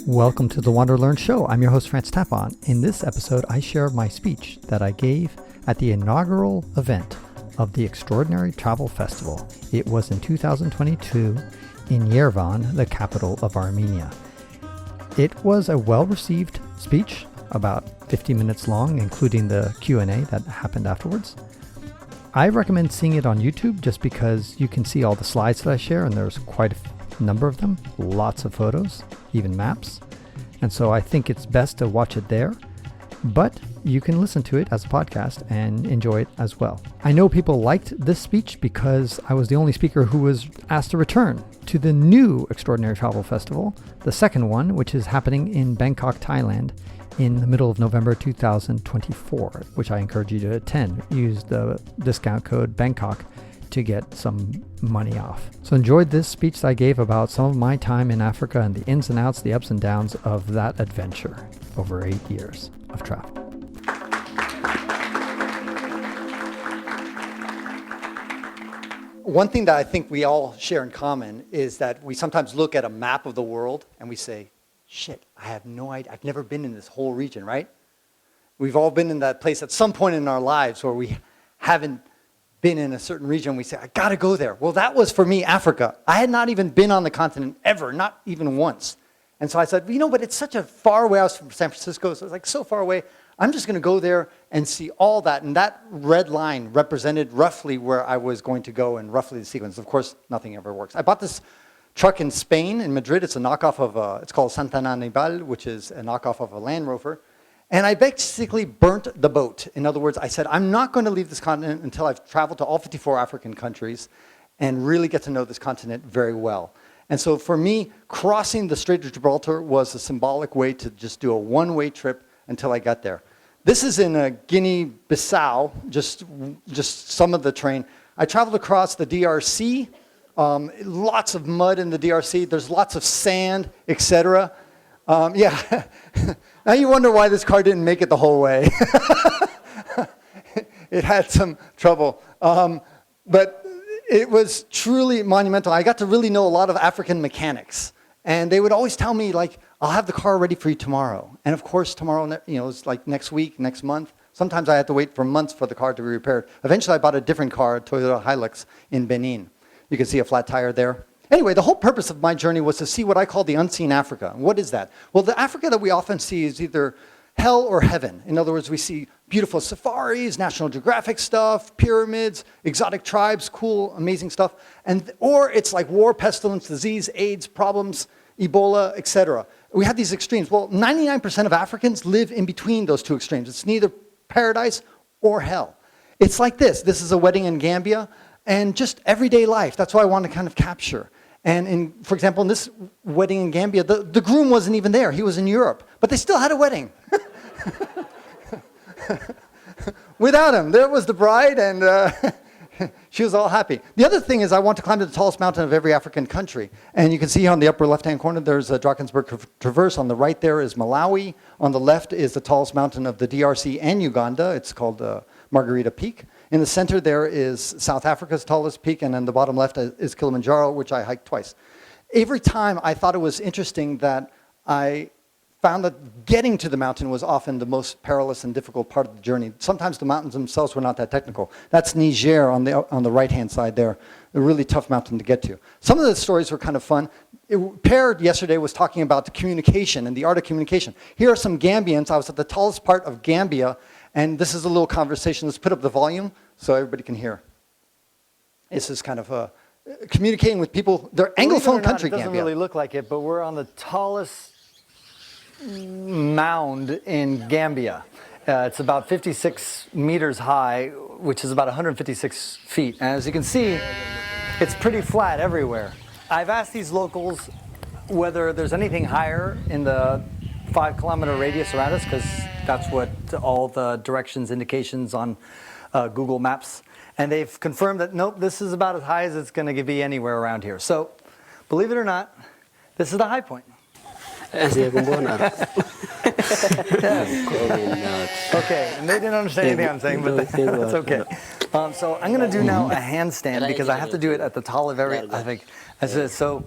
Welcome to the WanderLearn show. I'm your host, Tapon. In this episode, I share my speech that I gave at the inaugural event of the Extraordinary Travel Festival. It was in 2022 in Yerevan, the capital of Armenia. It was a well-received speech, about 50 minutes long, including the Q&A that happened afterwards. I recommend seeing it on YouTube just because you can see all the slides that I share, and there's quite a number of them, lots of photos, even maps. And so I think it's best to watch it there, but you can listen to it as a podcast and enjoy it as well. I know people liked this speech because I was the only speaker who was asked to return to the new Extraordinary Travel Festival, the second one, which is happening in Bangkok, Thailand, in the middle of November 2024, which I encourage you to attend. Use the discount code Bangkok to get some money off. So enjoyed this speech that I gave about some of my time in Africa and the ins and outs, the ups and downs of that adventure over 8 years of travel. One thing that I think we all share in common is that we sometimes look at a map of the world and we say, shit, I have no idea. I've never been in this whole region, right? We've all been in that place at some point in our lives where we haven't been in a certain region. We say, I gotta go there. Well, that was for me, Africa. I had not even been on the continent ever, not even once. And so I said, but it's such a far away. I was from San Francisco, so it was like so far away. I'm just gonna go there and see all that. And that red line represented roughly where I was going to go and roughly the sequence. Of course, nothing ever works. I bought this truck in Spain, in Madrid. It's a knockoff of, it's called Santa Anibal, which is a knockoff of a Land Rover. And I basically burnt the boat. In other words, I said, I'm not going to leave this continent until I've traveled to all 54 African countries and really get to know this continent very well. And so for me, crossing the Strait of Gibraltar was a symbolic way to just do a one-way trip until I got there. This is in Guinea-Bissau, just some of the terrain. I traveled across the DRC, lots of mud in the DRC. There's lots of sand, etc. Yeah. Now you wonder why this car didn't make it the whole way. It had some trouble. But it was truly monumental. I got to really know a lot of African mechanics. And they would always tell me, like, I'll have the car ready for you tomorrow. And of course, tomorrow, it's like next week, next month. Sometimes I had to wait for months for the car to be repaired. Eventually, I bought a different car, a Toyota Hilux in Benin. You can see a flat tire there. Anyway, the whole purpose of my journey was to see what I call the unseen Africa. What is that? Well, the Africa that we often see is either hell or heaven. In other words, we see beautiful safaris, National Geographic stuff, pyramids, exotic tribes, cool, amazing stuff. Or it's like war, pestilence, disease, AIDS, problems, Ebola, etc. We have these extremes. Well, 99% of Africans live in between those two extremes. It's neither paradise or hell. It's like this. This is a wedding in Gambia. And just everyday life. That's what I want to kind of capture. And for example, in this wedding in Gambia, the groom wasn't even there. He was in Europe. But they still had a wedding. Without him. There was the bride, and she was all happy. The other thing is I want to climb to the tallest mountain of every African country. And you can see on the upper left-hand corner, there's a Drakensberg Traverse. On the right there is Malawi. On the left is the tallest mountain of the DRC and Uganda. It's called Margarita Peak. In the center there is South Africa's tallest peak, and on the bottom left is Kilimanjaro, which I hiked twice. Every time I thought it was interesting that I found that getting to the mountain was often the most perilous and difficult part of the journey. Sometimes the mountains themselves were not that technical. That's Niger on the right-hand side there, a really tough mountain to get to. Some of the stories were kind of fun. Per yesterday was talking about the communication and the art of communication. Here are some Gambians. I was at the tallest part of Gambia, and this is a little conversation. Let's put up the volume so everybody can hear. This is kind of communicating with people. They're Anglophone country, Gambia. It doesn't really look like it, but we're on the tallest mound in Gambia. It's about 56 meters high, which is about 156 feet. And as you can see, it's pretty flat everywhere. I've asked these locals whether there's anything higher in the 5-kilometer radius around us, because that's what all the directions indications on Google Maps. And they've confirmed that, nope, this is about as high as it's going to be anywhere around here. So, believe it or not, this is the high point. Okay, and they didn't understand anything I'm saying, but that's okay. So I'm going to do now a handstand because I have to do it at the top of every, I think. So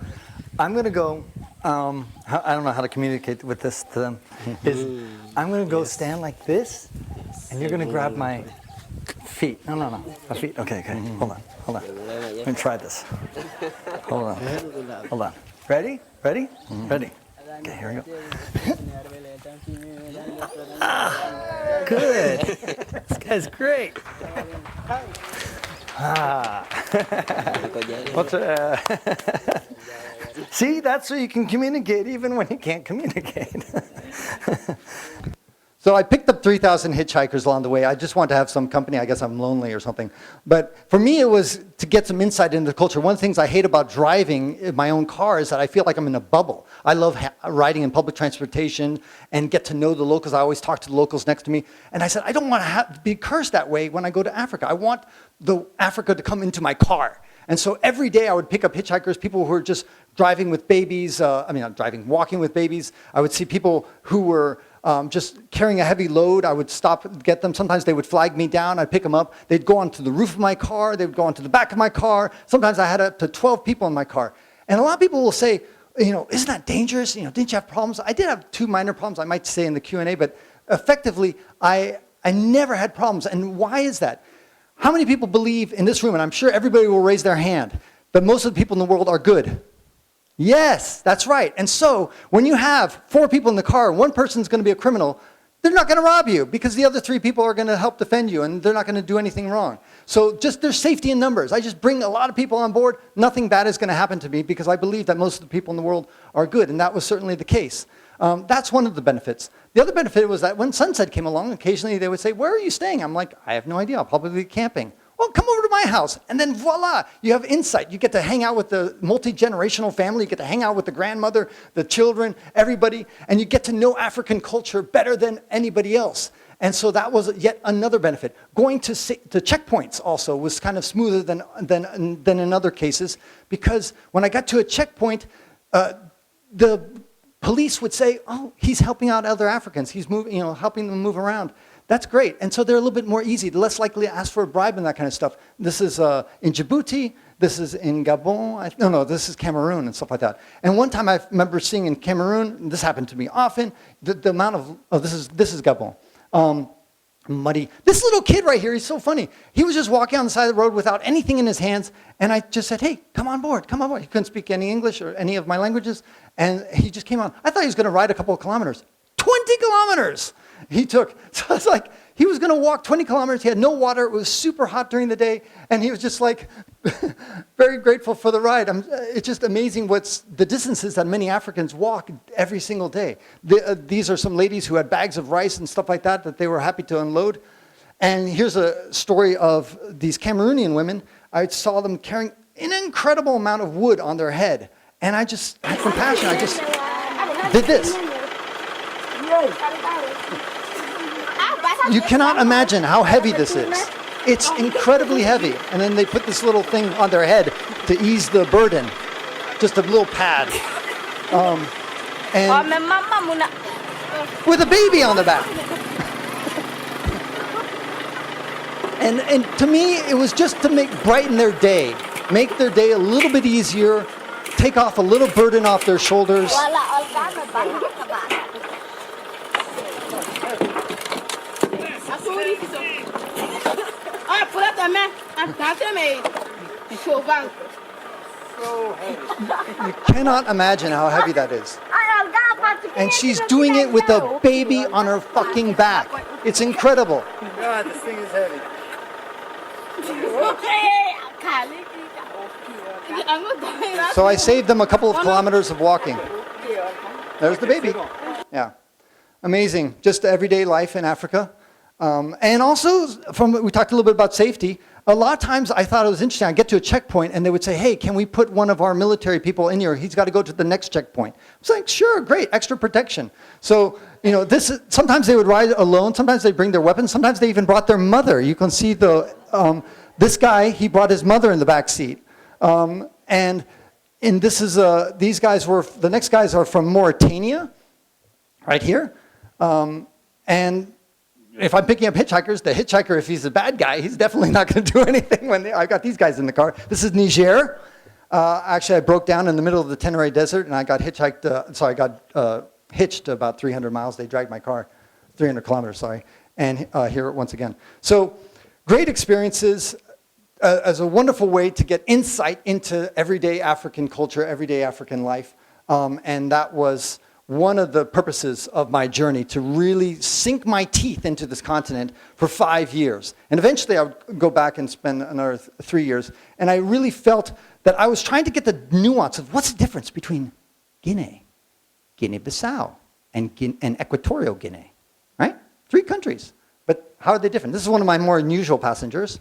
I'm going to go I don't know how to communicate with this to them, is I'm going to go stand like this, and you're going to grab my feet. No, my feet. Okay. Hold on. Let me try this. Hold on. Ready? Ready? Okay, here we go. Good. This guy's great. See, that's so you can communicate even when you can't communicate. So I picked up 3,000 hitchhikers along the way. I just wanted to have some company. I guess I'm lonely or something. But for me, it was to get some insight into the culture. One of the things I hate about driving in my own car is that I feel like I'm in a bubble. I love riding in public transportation and get to know the locals. I always talk to the locals next to me. And I said, I don't want to be cursed that way when I go to Africa. I want Africa to come into my car. And so every day I would pick up hitchhikers, people who were just driving with babies. Walking with babies. I would see people who were just carrying a heavy load. I would stop and get them. Sometimes they would flag me down. I'd pick them up. They'd go onto the roof of my car. They would go onto the back of my car. Sometimes I had up to 12 people in my car. And a lot of people will say, isn't that dangerous? Didn't you have problems? I did have 2 minor problems, I might say in the Q&A, but effectively, I never had problems. And why is that? How many people believe in this room, and I'm sure everybody will raise their hand, but most of the people in the world are good? Yes, that's right. And so when you have 4 people in the car, one person's going to be a criminal, they're not going to rob you because the other 3 people are going to help defend you and they're not going to do anything wrong. So just there's safety in numbers. I just bring a lot of people on board. Nothing bad is going to happen to me because I believe that most of the people in the world are good. And that was certainly the case. That's one of the benefits. The other benefit was that when sunset came along, occasionally they would say, where are you staying? I'm like, I have no idea. I'll probably be camping. Well, come over to my house. And then voila, you have insight. You get to hang out with the multi-generational family. You get to hang out with the grandmother, the children, everybody. And you get to know African culture better than anybody else. And so that was yet another benefit. Going to checkpoints also was kind of smoother than in other cases. Because when I got to a checkpoint, the police would say, oh, he's helping out other Africans. He's moving, helping them move around. That's great. And so they're a little bit more easy. They're less likely to ask for a bribe and that kind of stuff. This is in Djibouti. This is in Gabon. This is Cameroon and stuff like that. And one time I remember seeing in Cameroon, this happened to me often, the amount of, this is Gabon. Muddy. This little kid right here, he's so funny. He was just walking on the side of the road without anything in his hands, and I just said, hey, come on board. He couldn't speak any English or any of my languages, and he just came on. I thought he was going to ride a couple of kilometers. 20 kilometers he took. So it's like, he was going to walk 20 kilometers. He had no water. It was super hot during the day, and he was just like very grateful for the ride. It's just amazing what's the distances that many Africans walk every single day. These are some ladies who had bags of rice and stuff like that they were happy to unload. And here's a story of these Cameroonian women. I saw them carrying an incredible amount of wood on their head, and I just had compassion. I just did this. You cannot imagine how heavy this is. It's incredibly heavy. And then they put this little thing on their head to ease the burden. Just a little pad. And with a baby on the back. And to me, it was just to brighten their day. Make their day a little bit easier. Take off a little burden off their shoulders. You cannot imagine how heavy that is. And she's doing it with a baby on her fucking back. It's incredible. God, this thing is heavy. So I saved them a couple of kilometers of walking. There's the baby. Yeah. Amazing. Just everyday life in Africa. And also, we talked a little bit about safety. A lot of times I thought it was interesting. I'd get to a checkpoint and they would say, hey, can we put one of our military people in here? He's got to go to the next checkpoint. I was like, sure, great, extra protection. So, sometimes they would ride alone. Sometimes they bring their weapons. Sometimes they even brought their mother. You can see this guy, he brought his mother in the back seat. And these guys the next guys are from Mauritania, right here. And if I'm picking up hitchhikers, the hitchhiker, if he's a bad guy, he's definitely not going to do anything when I've got these guys in the car. This is Niger. Actually, I broke down in the middle of the Tenere Desert, and I got hitched about 300 miles. They dragged my car, 300 kilometers, sorry, and here once again. So great experiences as a wonderful way to get insight into everyday African culture, everyday African life. And that was one of the purposes of my journey, to really sink my teeth into this continent for 5 years. And eventually I would go back and spend another 3 years. And I really felt that I was trying to get the nuance of what's the difference between Guinea, Guinea-Bissau, and Equatorial Guinea, right? 3 countries. But how are they different? This is one of my more unusual passengers,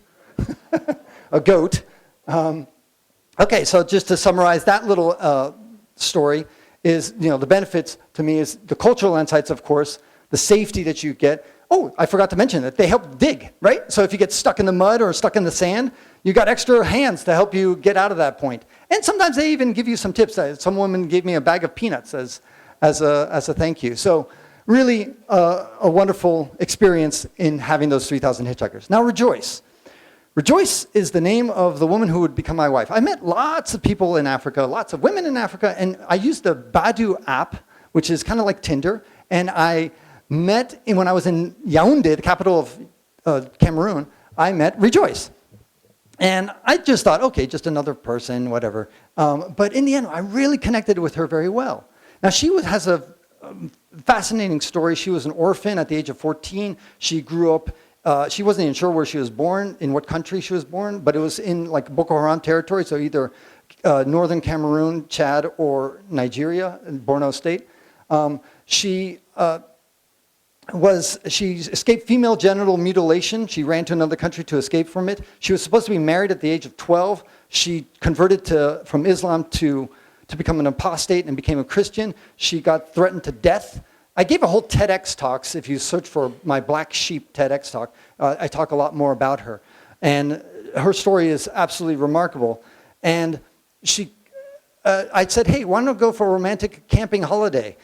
a goat. Okay, so just to summarize that little story is, the benefits to me is the cultural insights, of course, the safety that you get. Oh, I forgot to mention that they help dig, right? So if you get stuck in the mud or stuck in the sand, you got extra hands to help you get out of that point. And sometimes they even give you some tips. Some woman gave me a bag of peanuts as a thank you. So really a wonderful experience in having those 3,000 hitchhikers. Now Rejoice. Rejoice is the name of the woman who would become my wife. I met lots of people in Africa, lots of women in Africa, and I used the Badu app, which is kind of like Tinder, and I met, when I was in Yaoundé, the capital of Cameroon, I met Rejoice. And I just thought, okay, just another person, whatever. But in the end, I really connected with her very well. Now, she has a fascinating story. She was an orphan at the age of 14. She grew up. She wasn't even sure where she was born, in what country she was born, but it was in like Boko Haram territory, so either northern Cameroon, Chad, or Nigeria, in Borno State. She escaped female genital mutilation. She ran to another country to escape from it. She was supposed to be married at the age of 12. She converted from Islam to become an apostate and became a Christian. She got threatened to death. I gave a whole TEDx talks. If you search for my Black Sheep TEDx talk, I talk a lot more about her. And her story is absolutely remarkable. And I said, hey, why don't we go for a romantic camping holiday?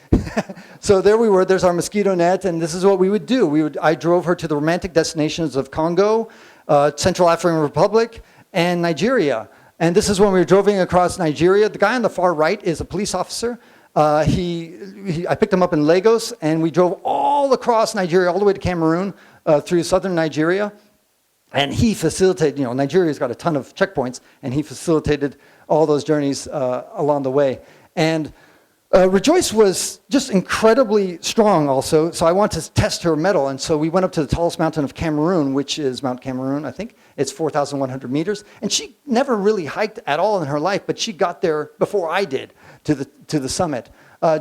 So there we were, there's our mosquito net, and this is what we would do. I drove her to the romantic destinations of Congo, Central African Republic, and Nigeria. And this is when we were driving across Nigeria. The guy on the far right is a police officer. I picked him up in Lagos, and we drove all across Nigeria, all the way to Cameroon, through southern Nigeria. And he facilitated, Nigeria's got a ton of checkpoints, and he facilitated all those journeys along the way. And Rejoice was just incredibly strong also, so I wanted to test her mettle. And so we went up to the tallest mountain of Cameroon, which is Mount Cameroon, I think. It's 4,100 meters. And she never really hiked at all in her life, but she got there before I did to the summit.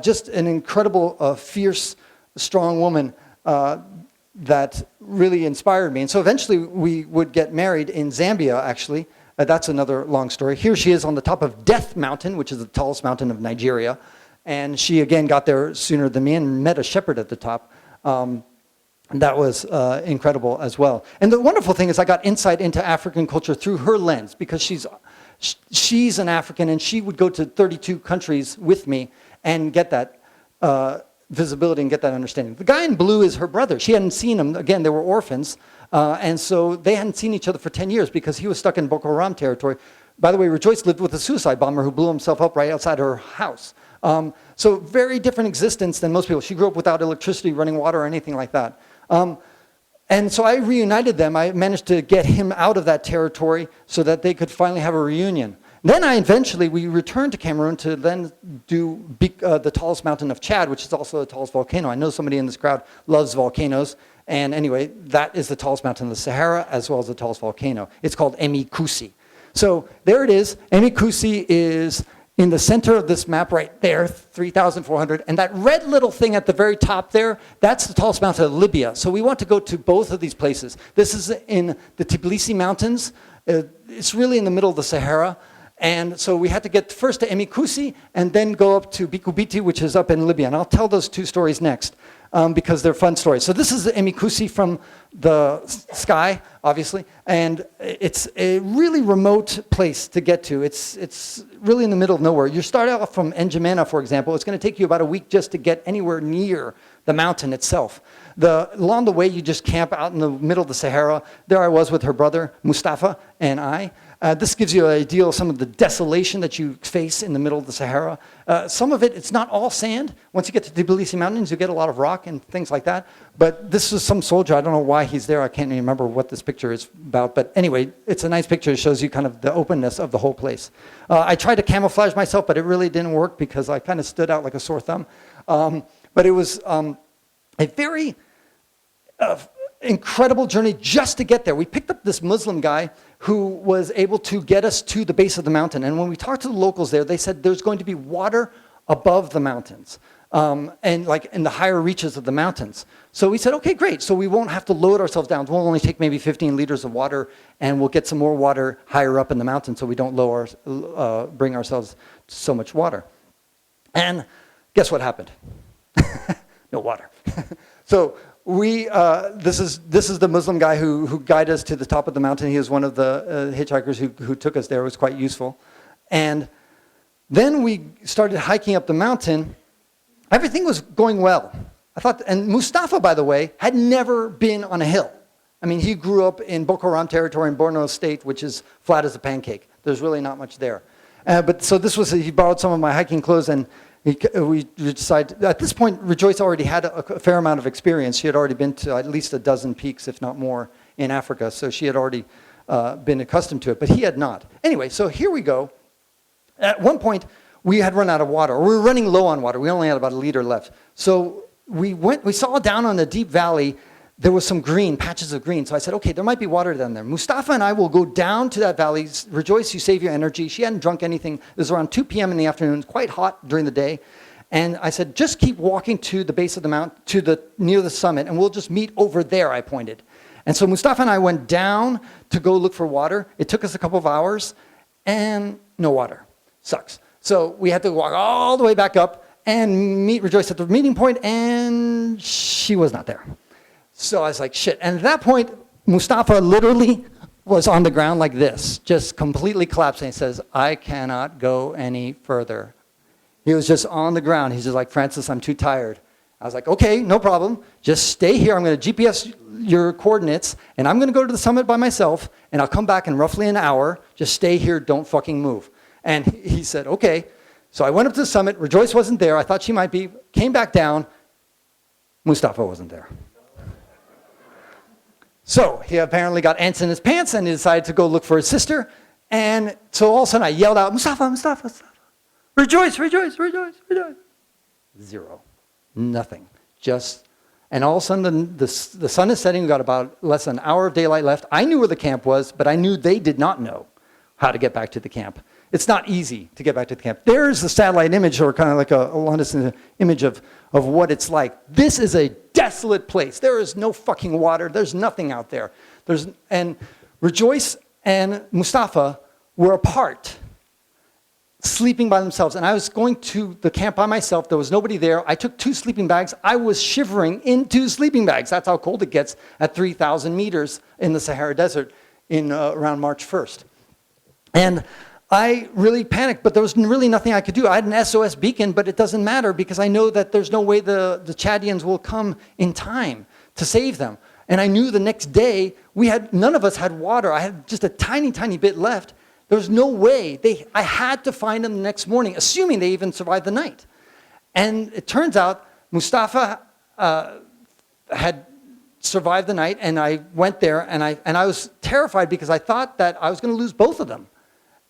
Just an incredible, fierce, strong woman that really inspired me. And so eventually we would get married in Zambia, actually. That's another long story. Here she is on the top of Death Mountain, which is the tallest mountain of Nigeria. And she, again, got there sooner than me and met a shepherd at the top. And that was incredible as well. And the wonderful thing is I got insight into African culture through her lens, because she's an African, and she would go to 32 countries with me and get that visibility and get that understanding. The guy in blue is her brother. She hadn't seen him. Again, they were orphans. And so they hadn't seen each other for 10 years because he was stuck in Boko Haram territory. By the way, Rejoice lived with a suicide bomber who blew himself up right outside her house. So very different existence than most people. She grew up without electricity, running water, or anything like that. And so I reunited them. I managed to get him out of that territory so that they could finally have a reunion. Then we returned to Cameroon to then do the tallest mountain of Chad, which is also the tallest volcano. I know somebody in this crowd loves volcanoes. And anyway, that is the tallest mountain of the Sahara, as well as the tallest volcano. It's called Emi Koussi. So there it is. Emi Koussi is in the center of this map right there, 3,400. And that red little thing at the very top there, that's the tallest mountain of Libya. So we want to go to both of these places. This is in the Tbilisi Mountains. It's really in the middle of the Sahara. And so we had to get first to Emi Koussi and then go up to Bikku Bitti, which is up in Libya. And I'll tell those two stories next because they're fun stories. So this is the Emi Koussi from the sky, obviously. And it's a really remote place to get to. It's really in the middle of nowhere. You start out from N'Djamena, for example. It's going to take you about a week just to get anywhere near the mountain itself. Along the way, you just camp out in the middle of the Sahara. There I was with her brother, Mustafa, and I. This gives you an idea of some of the desolation that you face in the middle of the Sahara. Some of it, it's not all sand. Once you get to Tbilisi Mountains, you get a lot of rock and things like that. But this is some soldier. I don't know why he's there. I can't even remember what this picture is about. But anyway, it's a nice picture. It shows you kind of the openness of the whole place. I tried to camouflage myself, but it really didn't work because I kind of stood out like a sore thumb. But it was a very incredible journey just to get there. We picked up this Muslim guy who was able to get us to the base of the mountain. And when we talked to the locals there, they said there's going to be water above the mountains and like in the higher reaches of the mountains. So we said, okay, great. So we won't have to load ourselves down. We'll only take maybe 15 liters of water and we'll get some more water higher up in the mountain so we don't bring ourselves so much water. And guess what happened? No water. So this is the Muslim guy who guided us to the top of the mountain. He was one of the hitchhikers who took us there. It was quite useful. And then we started hiking up the mountain. Everything was going well. I thought, and Mustafa, by the way, had never been on a hill. I mean, he grew up in Boko Haram territory in Borno State, which is flat as a pancake. There's really not much there. But so he borrowed some of my hiking clothes, and we decided, at this point, Rejoice already had a fair amount of experience. She had already been to at least a dozen peaks, if not more, in Africa. So she had already been accustomed to it, but he had not. Anyway, so here we go. At one point, we had run out of water. We were running low on water. We only had about a liter left. So we saw down on the deep valley, there was some green, patches of green. So I said, okay, there might be water down there. Mustafa and I will go down to that valley. Rejoice, you save your energy. She hadn't drunk anything. It was around 2 p.m. in the afternoon, quite hot during the day. And I said, just keep walking to the base of the mountain, near the summit, and we'll just meet over there, I pointed. And so Mustafa and I went down to go look for water. It took us a couple of hours, and no water. Sucks. So we had to walk all the way back up and meet Rejoice at the meeting point, and she was not there. So I was like, shit. And at that point, Mustafa literally was on the ground like this, just completely collapsing. He says, I cannot go any further. He was just on the ground. He's just like, Francis, I'm too tired. I was like, okay, no problem. Just stay here. I'm going to GPS your coordinates, and I'm going to go to the summit by myself, and I'll come back in roughly an hour. Just stay here. Don't fucking move. And he said, okay. So I went up to the summit. Rejoice wasn't there. I thought she might be. Came back down. Mustafa wasn't there. So he apparently got ants in his pants and he decided to go look for his sister. And so all of a sudden I yelled out, Mustafa, Mustafa, Mustafa. Rejoice, rejoice, rejoice, rejoice. Zero. Nothing. And all of a sudden the sun is setting. We've got about less than an hour of daylight left. I knew where the camp was, but I knew they did not know how to get back to the camp. It's not easy to get back to the camp. There's the satellite image, or kind of like a long-distance image of what it's like. This is a desolate place. There is no fucking water. There's nothing out there. And Rejoice and Mustafa were apart, sleeping by themselves. And I was going to the camp by myself. There was nobody there. I took 2 sleeping bags. I was shivering in 2 sleeping bags. That's how cold it gets at 3,000 meters in the Sahara Desert around March 1st. And I really panicked, but there was really nothing I could do. I had an SOS beacon, but it doesn't matter because I know that there's no way the Chadians will come in time to save them. And I knew the next day, none of us had water. I had just a tiny, tiny bit left. There was no way. I had to find them the next morning, assuming they even survived the night. And it turns out Mustafa had survived the night, and I went there, and I was terrified because I thought that I was going to lose both of them.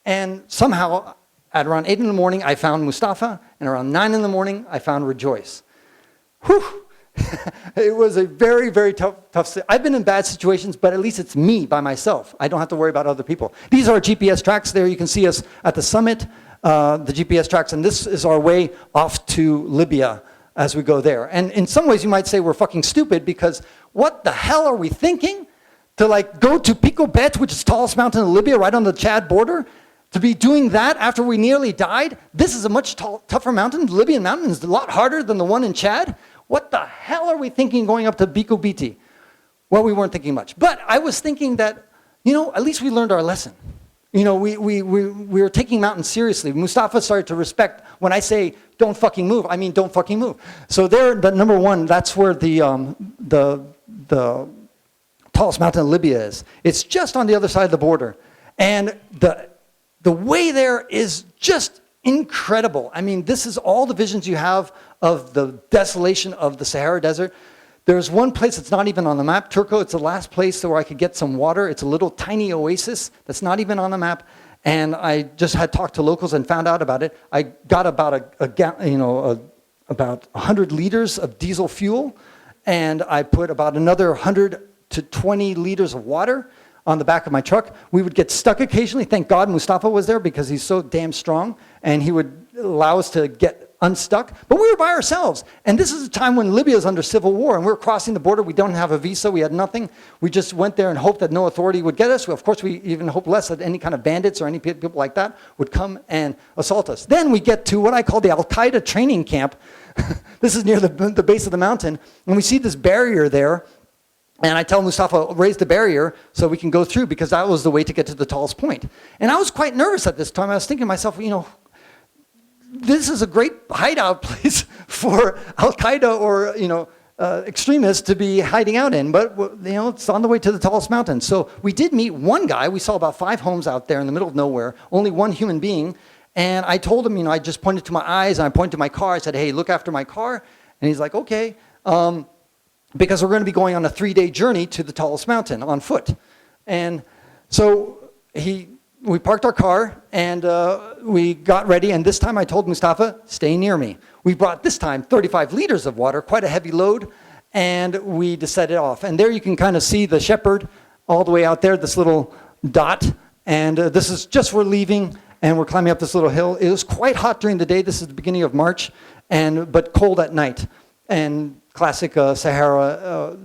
And somehow, at around 8 in the morning, I found Mustafa, and around 9 in the morning, I found Rejoice. Whew! It was a very, very tough. I've been in bad situations, but at least it's me by myself. I don't have to worry about other people. These are GPS tracks. There you can see us at the summit, the GPS tracks, and this is our way off to Libya as we go there. And in some ways, you might say we're fucking stupid because what the hell are we thinking? To like go to Pico Bet, which is the tallest mountain in Libya, right on the Chad border? To be doing that after we nearly died? This is a much tougher mountain. The Libyan mountain is a lot harder than the one in Chad. What the hell are we thinking going up to Bikku Bitti? Well, we weren't thinking much. But I was thinking that, at least we learned our lesson. We were taking mountains seriously. Mustafa started to respect, when I say don't fucking move, I mean don't fucking move. So there, the number one, that's where the tallest mountain in Libya is. It's just on the other side of the border. And the way there is just incredible. I mean, this is all the visions you have of the desolation of the Sahara Desert. There's one place that's not even on the map, Turco. It's the last place where I could get some water. It's a little tiny oasis that's not even on the map. And I just had talked to locals and found out about it. I got about about 100 liters of diesel fuel, and I put about another 100 to 20 liters of water on the back of my truck. We would get stuck occasionally. Thank God Mustafa was there because he's so damn strong, and he would allow us to get unstuck. But we were by ourselves. And this is a time when Libya is under civil war, and we were crossing the border. We don't have a visa. We had nothing. We just went there and hoped that no authority would get us. Of course, we even hoped less that any kind of bandits or any people like that would come and assault us. Then we get to what I call the Al-Qaeda training camp. This is near the base of the mountain. And we see this barrier there. And I tell Mustafa, raise the barrier so we can go through, because that was the way to get to the tallest point. And I was quite nervous at this time. I was thinking to myself, this is a great hideout place for Al-Qaeda or, extremists to be hiding out in. But, it's on the way to the tallest mountain. So we did meet one guy. We saw about 5 homes out there in the middle of nowhere, only one human being. And I told him, I just pointed to my eyes and I pointed to my car. I said, hey, look after my car. And he's like, okay. Because we're going to be going on a 3-day journey to the tallest mountain on foot. And so we parked our car and we got ready. And this time I told Mustafa, stay near me. We brought this time 35 liters of water, quite a heavy load, and we decided off. And there you can kind of see the shepherd all the way out there, this little dot. And this is just we're leaving and we're climbing up this little hill. It was quite hot during the day. This is the beginning of March, but cold at night. And classic Sahara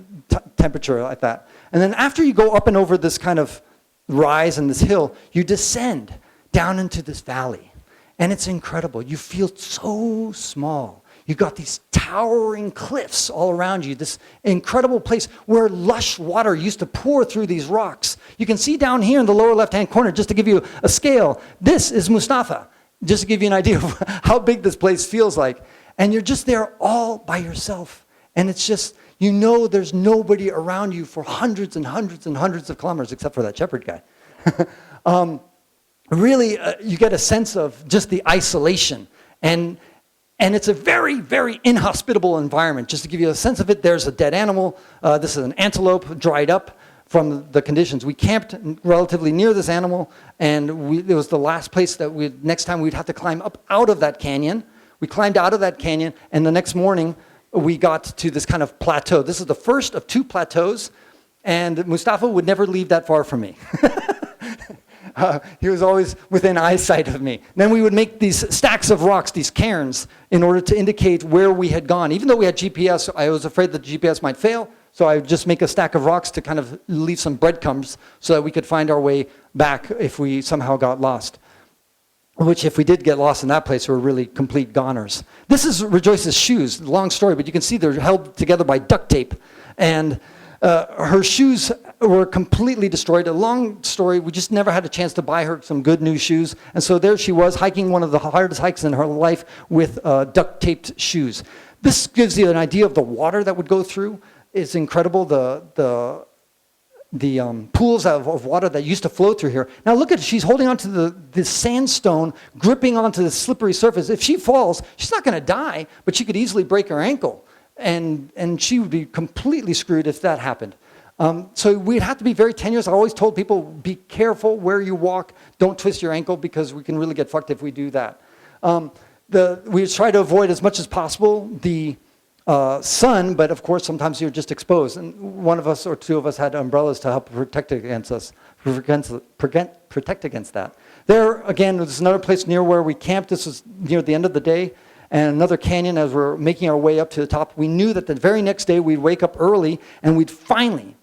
temperature like that. And then after you go up and over this kind of rise and this hill, you descend down into this valley. And it's incredible. You feel so small. You've got these towering cliffs all around you, this incredible place where lush water used to pour through these rocks. You can see down here in the lower left-hand corner, just to give you a scale, this is Mustafa, just to give you an idea of how big this place feels like. And you're just there all by yourself. And it's just, there's nobody around you for hundreds and hundreds and hundreds of kilometers, except for that shepherd guy. Really, you get a sense of just the isolation. And it's a very, very inhospitable environment. Just to give you a sense of it, there's a dead animal. This is an antelope dried up from the conditions. We camped relatively near this animal, and it was the last place that next time we'd have to climb up out of that canyon. We climbed out of that canyon, and the next morning, we got to this kind of plateau. This is the first of 2 plateaus, and Mustafa would never leave that far from me. He was always within eyesight of me. Then we would make these stacks of rocks, these cairns, in order to indicate where we had gone. Even though we had GPS, I was afraid that the GPS might fail, so I would just make a stack of rocks to kind of leave some breadcrumbs so that we could find our way back if we somehow got lost. Which, if we did get lost in that place, we're really complete goners. This is Rejoice's shoes. Long story, but you can see they're held together by duct tape. And her shoes were completely destroyed. A long story, we just never had a chance to buy her some good new shoes. And so there she was, hiking one of the hardest hikes in her life with duct-taped shoes. This gives you an idea of the water that would go through. It's incredible, the pools of water that used to flow through here. Now look at it, she's holding onto this sandstone, gripping onto the slippery surface. If she falls, she's not going to die, but she could easily break her ankle. And she would be completely screwed if that happened. So we'd have to be very tenuous. I always told people, be careful where you walk. Don't twist your ankle, because we can really get fucked if we do that. We try to avoid as much as possible the sun, but of course sometimes you're just exposed. And one of us or 2 of us had umbrellas to help protect against that. There, again, there's another place near where we camped. This was near the end of the day. And another canyon as we're making our way up to the top. We knew that the very next day we'd wake up early and we'd finally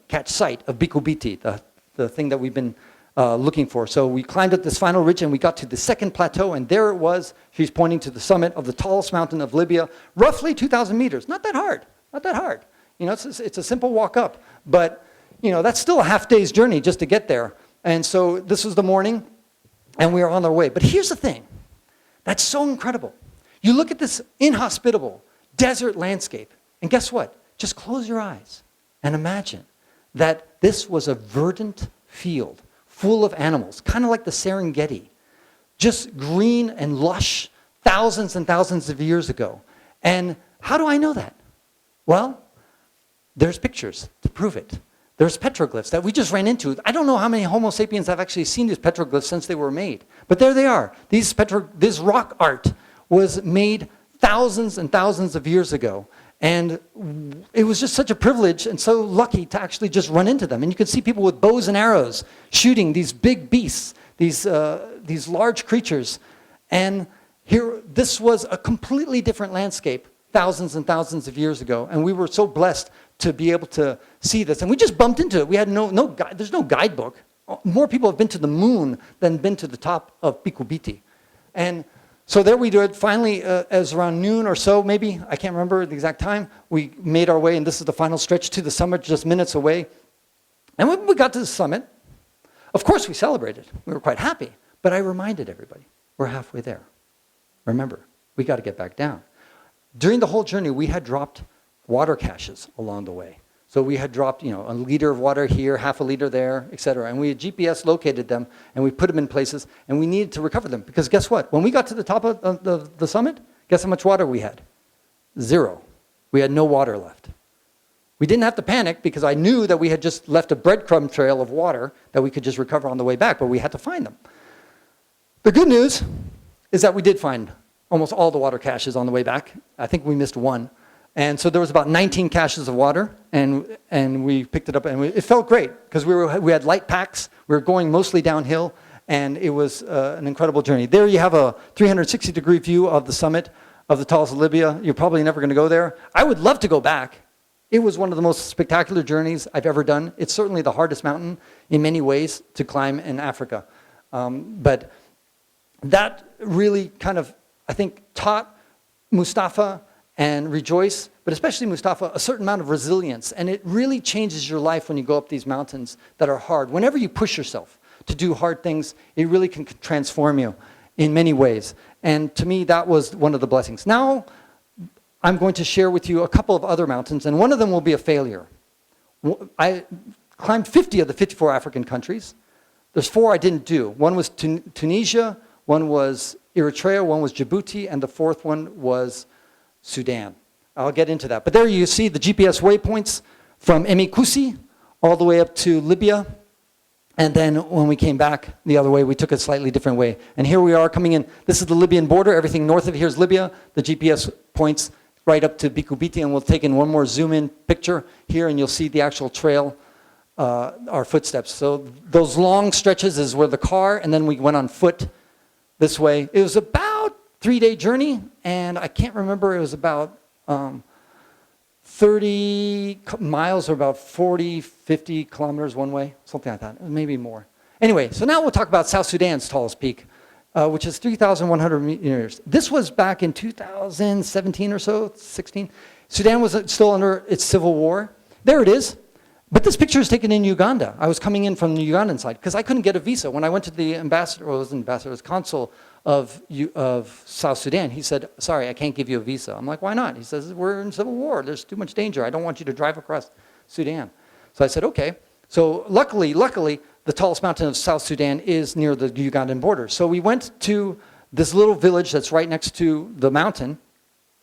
catch sight of Bikku Bitti, the thing that we've been looking for. So we climbed up this final ridge and we got to the second plateau, and there it was. She's pointing to the summit of the tallest mountain of Libya, roughly 2,000 meters. Not that hard, not that hard. It's a simple walk up, but that's still a half day's journey just to get there. And so this was the morning and we were on our way. But here's the thing. That's so incredible. You look at this inhospitable desert landscape, and guess what? Just close your eyes and imagine that this was a verdant field full of animals, kind of like the Serengeti, just green and lush thousands and thousands of years ago. And how do I know that? Well, there's pictures to prove it. There's petroglyphs that we just ran into. I don't know how many Homo sapiens have actually seen these petroglyphs since they were made. But there they are. This rock art was made thousands and thousands of years ago. And it was just such a privilege and so lucky to actually just run into them. And you could see people with bows and arrows shooting these big beasts, these large creatures. And here, this was a completely different landscape thousands and thousands of years ago. And we were so blessed to be able to see this. And we just bumped into it. We had there's no guidebook. More people have been to the moon than been to the top of Bikku Bitti. And so there we do it. Finally, as around noon or so, maybe, I can't remember the exact time, we made our way, and this is the final stretch to the summit, just minutes away. And when we got to the summit, of course we celebrated. We were quite happy. But I reminded everybody, we're halfway there. Remember, we got to get back down. During the whole journey, we had dropped water caches along the way. So we had dropped, a liter of water here, half a liter there, etc. And we had GPS located them, and we put them in places, and we needed to recover them. Because guess what? When we got to the top of the summit, guess how much water we had? 0. We had no water left. We didn't have to panic because I knew that we had just left a breadcrumb trail of water that we could just recover on the way back, but we had to find them. The good news is that we did find almost all the water caches on the way back. I think we missed one. And so there was about 19 caches of water, and we picked it up, and it felt great because we had light packs. We were going mostly downhill, and it was an incredible journey. There you have a 360-degree view of the summit of the tallest of Libya. You're probably never going to go there. I would love to go back. It was one of the most spectacular journeys I've ever done. It's certainly the hardest mountain in many ways to climb in Africa. But that really kind of, I think, taught Mustafa and Rejoice, but especially Mustafa, a certain amount of resilience. And it really changes your life when you go up these mountains that are hard. Whenever you push yourself to do hard things, it really can transform you in many ways. And to me, that was one of the blessings. Now, I'm going to share with you a couple of other mountains, and one of them will be a failure. I climbed 50 of the 54 African countries. There's 4 I didn't do. One was Tunisia, one was Eritrea, one was Djibouti, and the 4th one was Sudan. I'll get into that. But there you see the GPS waypoints from Emi Koussi all the way up to Libya. And then when we came back the other way, we took a slightly different way. And here we are coming in. This is the Libyan border. Everything north of here is Libya. The GPS points right up to Bikku Bitti. And we'll take in one more zoom-in picture here, and you'll see the actual trail, our footsteps. So those long stretches is where the car, and then we went on foot this way. It was about 3-day journey, and I can't remember, it was about 30 miles or about 40, 50 kilometers one way, something like that, maybe more. Anyway, so now we'll talk about South Sudan's tallest peak, which is 3,100 meters. This was back in 2017 or so, 16. Sudan was still under its civil war. There it is. But this picture is taken in Uganda. I was coming in from the Ugandan side because I couldn't get a visa. When I went to the ambassador, or it was consul of South Sudan, he said, sorry, I can't give you a visa. I'm like, why not? He says, we're in civil war. There's too much danger. I don't want you to drive across Sudan. So I said, okay. So luckily, the tallest mountain of South Sudan is near the Ugandan border. So we went to this little village that's right next to the mountain.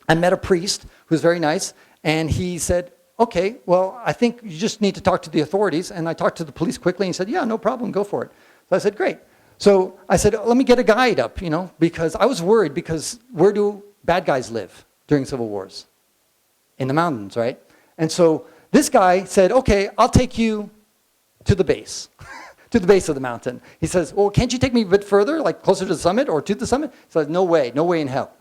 I met a priest who's very nice, and he said, okay, well, I think you just need to talk to the authorities. And I talked to the police quickly, and he said, yeah, no problem, go for it. So I said, great. So I said, let me get a guide up, because I was worried, because where do bad guys live during civil wars? In the mountains, right? And so this guy said, okay, I'll take you to the base, to the base of the mountain. He says, well, can't you take me a bit further, like closer to the summit or to the summit? He said, no way in hell.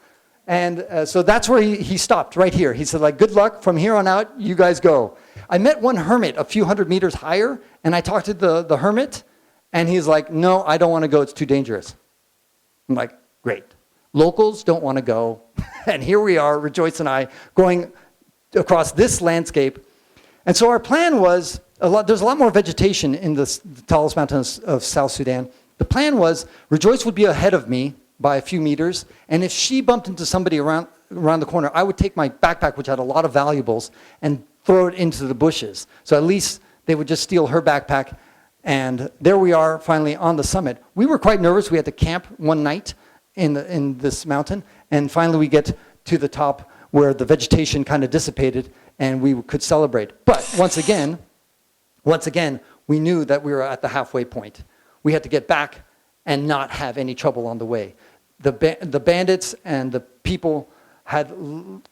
And so that's where he stopped, right here. He said, good luck, from here on out, you guys go. I met one hermit a few hundred meters higher, and I talked to the hermit, and he's like, no, I don't want to go, it's too dangerous. I'm like, great. Locals don't want to go, and here we are, Rejoice and I, going across this landscape. And so our plan was, there's a lot more vegetation in the tallest mountains of South Sudan. The plan was, Rejoice would be ahead of me by a few meters, and if she bumped into somebody around the corner, I would take my backpack, which had a lot of valuables, and throw it into the bushes. So at least they would just steal her backpack, And there we are, finally on the summit. We were quite nervous. We had to camp one night in this mountain. And finally we get to the top where the vegetation kind of dissipated and we could celebrate. But once again, we knew that we were at the halfway point. We had to get back and not have any trouble on the way. The bandits and the people had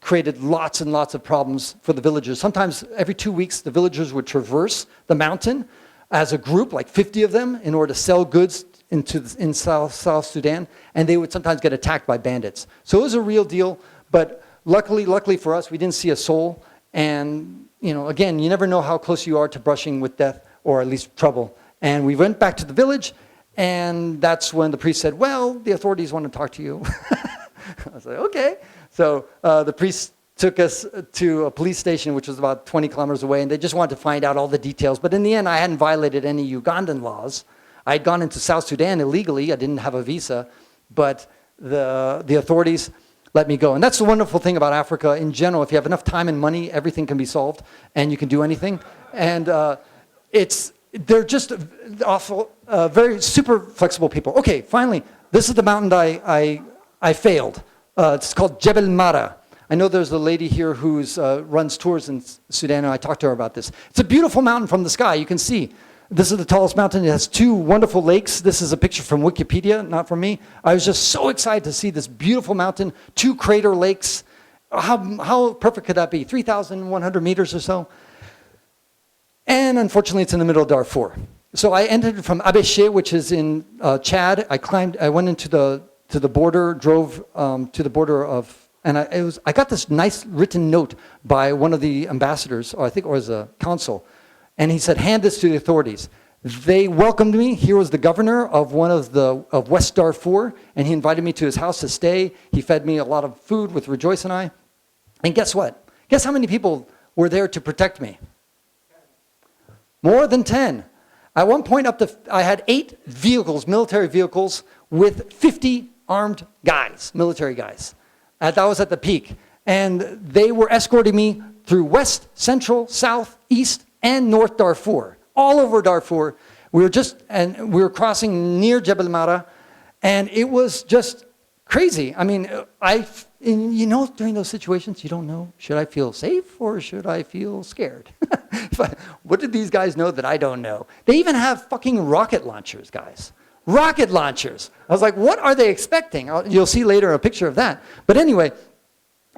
created lots and lots of problems for the villagers. Sometimes every 2 weeks, the villagers would traverse the mountain as a group, like 50 of them, in order to sell goods in South Sudan, and they would sometimes get attacked by bandits. So it was a real deal, but luckily for us, we didn't see a soul. And again, you never know how close you are to brushing with death, or at least trouble. And we went back to the village, and that's when the priest said, well, the authorities want to talk to you. I was like, okay. So the priest took us to a police station, which was about 20 kilometers away, and they just wanted to find out all the details. But in the end, I hadn't violated any Ugandan laws. I had gone into South Sudan illegally. I didn't have a visa, but the authorities let me go. And that's the wonderful thing about Africa in general. If you have enough time and money, everything can be solved, and you can do anything. And they're just awful, very super flexible people. Okay, finally, this is the mountain that I failed. It's called Jebel Marra. I know there's a lady here who runs tours in Sudan, and I talked to her about this. It's a beautiful mountain from the sky. You can see. This is the tallest mountain. It has 2 wonderful lakes. This is a picture from Wikipedia, not from me. I was just so excited to see this beautiful mountain, 2 crater lakes. How perfect could that be? 3,100 meters or so. And unfortunately, it's in the middle of Darfur. So I entered from Abéché, which is in Chad. I went into the border, drove to the border of, and I got this nice written note by one of the ambassadors, or I think it was a consul, and he said, hand this to the authorities. They welcomed me. Here was the governor of of West Darfur, and he invited me to his house to stay. He fed me a lot of food with Rejoice and I. And guess what? Guess how many people were there to protect me? More than 10. At one point I had 8 vehicles, military vehicles, with 50 armed guys, military guys. That was at the peak. And they were escorting me through West, Central, South, East, and North Darfur. All over Darfur. We were crossing near Jebel Marra, and it was just crazy. I mean, during those situations, you don't know, should I feel safe or should I feel scared? What did these guys know that I don't know? They even have fucking rocket launchers, guys. Rocket launchers. I was like, what are they expecting? You'll see later a picture of that. But anyway,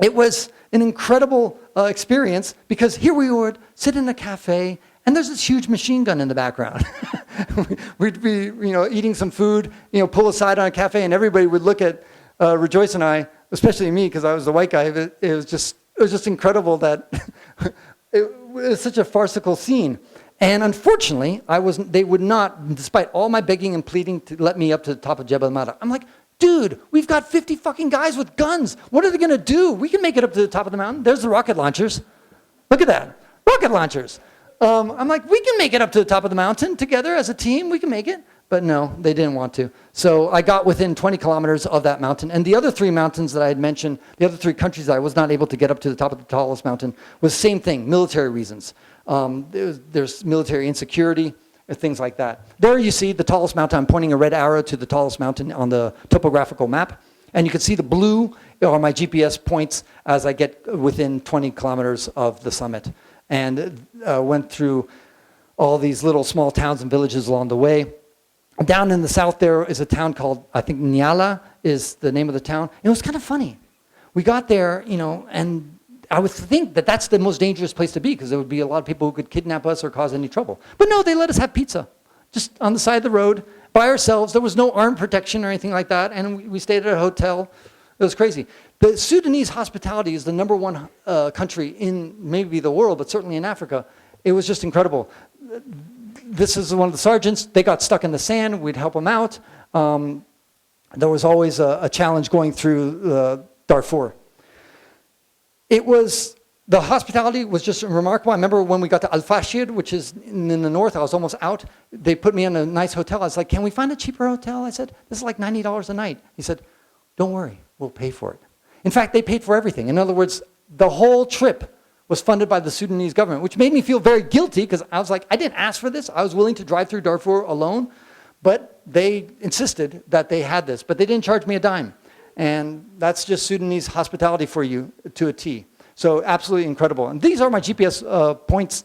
it was an incredible experience because here we would sit in a cafe and there's this huge machine gun in the background. We'd be, eating some food, pull aside on a cafe, and everybody would look at Rejoice and I, especially me because I was the white guy. It was just incredible that it was such a farcical scene. And unfortunately, they would not, despite all my begging and pleading, to let me up to the top of Jebel Marra. I'm like, dude, we've got 50 fucking guys with guns. What are they going to do? We can make it up to the top of the mountain. There's the rocket launchers. Look at that. Rocket launchers. I'm like, we can make it up to the top of the mountain together as a team. We can make it. But no, they didn't want to. So I got within 20 kilometers of that mountain. And the other 3 mountains that I had mentioned, the other 3 countries that I was not able to get up to the top of the tallest mountain, was the same thing, military reasons. There's military insecurity, and things like that. There you see the tallest mountain. I'm pointing a red arrow to the tallest mountain on the topographical map. And you can see the blue are my GPS points as I get within 20 kilometers of the summit. And went through all these little small towns and villages along the way. Down in the south there is a town called, I think Nyala is the name of the town. And it was kind of funny. We got there, and I would think that that's the most dangerous place to be because there would be a lot of people who could kidnap us or cause any trouble. But no, they let us have pizza just on the side of the road by ourselves. There was no armed protection or anything like that. And we stayed at a hotel. It was crazy. The Sudanese hospitality is the #1 country in maybe the world, but certainly in Africa. It was just incredible. This is one of the sergeants. They got stuck in the sand. We'd help them out. There was always a challenge going through Darfur. The hospitality was just remarkable. I remember when we got to Al-Fashir, which is in the north, I was almost out. They put me in a nice hotel. I was like, can we find a cheaper hotel? I said, this is like $90 a night. He said, don't worry, we'll pay for it. In fact, they paid for everything. In other words, the whole trip was funded by the Sudanese government, which made me feel very guilty because I was like, I didn't ask for this. I was willing to drive through Darfur alone, but they insisted that they had this, but they didn't charge me a dime. And that's just Sudanese hospitality for you to a T. So absolutely incredible. And these are my GPS points.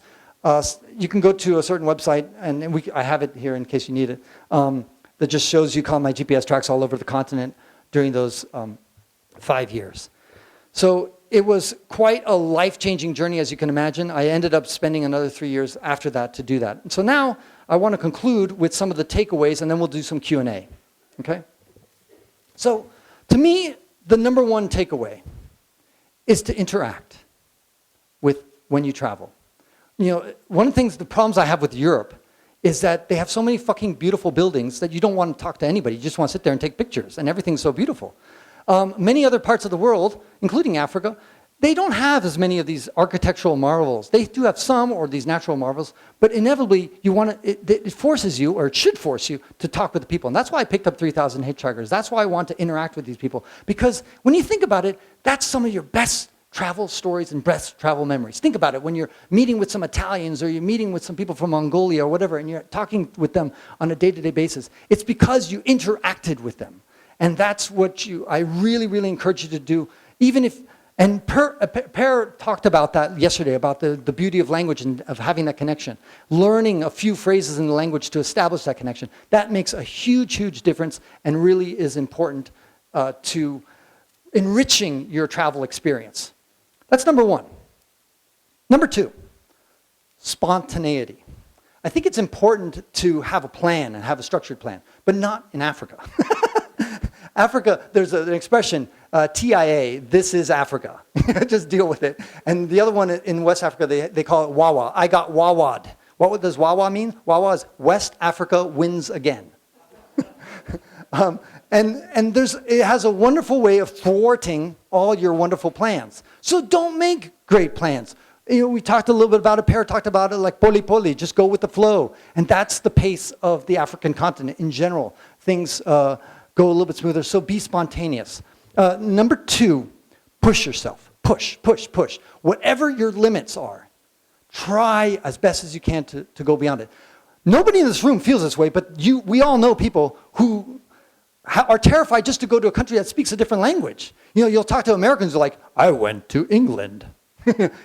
You can go to a certain website, and I have it here in case you need it, that just shows you my GPS tracks all over the continent during those 5 years. So it was quite a life-changing journey, as you can imagine. I ended up spending another 3 years after that to do that. And so now I want to conclude with some of the takeaways, and then we'll do some Q&A. Okay? So to me, the number one takeaway is to interact with when you travel. You know, one of the problems I have with Europe is that they have so many fucking beautiful buildings that you don't want to talk to anybody. You just want to sit there and take pictures, and everything's so beautiful. Many other parts of the world, including Africa, they don't have as many of these architectural marvels. They do have some, or these natural marvels, but inevitably it forces you, or it should force you, to talk with the people. And that's why I picked up 3,000 Hitchhikers. That's why I want to interact with these people. Because when you think about it, that's some of your best travel stories and best travel memories. Think about it when you're meeting with some Italians, or you're meeting with some people from Mongolia or whatever, and you're talking with them on a day-to-day basis. It's because you interacted with them. And that's what I really, really encourage you to do. Even if, and Per talked about that yesterday, about the beauty of language and of having that connection. Learning a few phrases in the language to establish that connection. That makes a huge, huge difference, and really is important to enriching your travel experience. That's number one. Number two, spontaneity. I think it's important to have a plan and have a structured plan, but not in Africa. Africa, there's an expression, TIA, this is Africa. Just deal with it. And the other one in West Africa, they call it Wawa. I got Wawa'd. What does Wawa mean? Wawa is West Africa wins again. And it has a wonderful way of thwarting all your wonderful plans. So don't make great plans. You know, we talked a little bit about it, Per talked about it, like poli-poli, just go with the flow. And that's the pace of the African continent in general. Things go a little bit smoother, so be spontaneous. Number two, push yourself. Push, push, push. Whatever your limits are, try as best as you can to go beyond it. Nobody in this room feels this way, but we all know people who are terrified just to go to a country that speaks a different language. You know, you'll talk to Americans who are like, I went to England.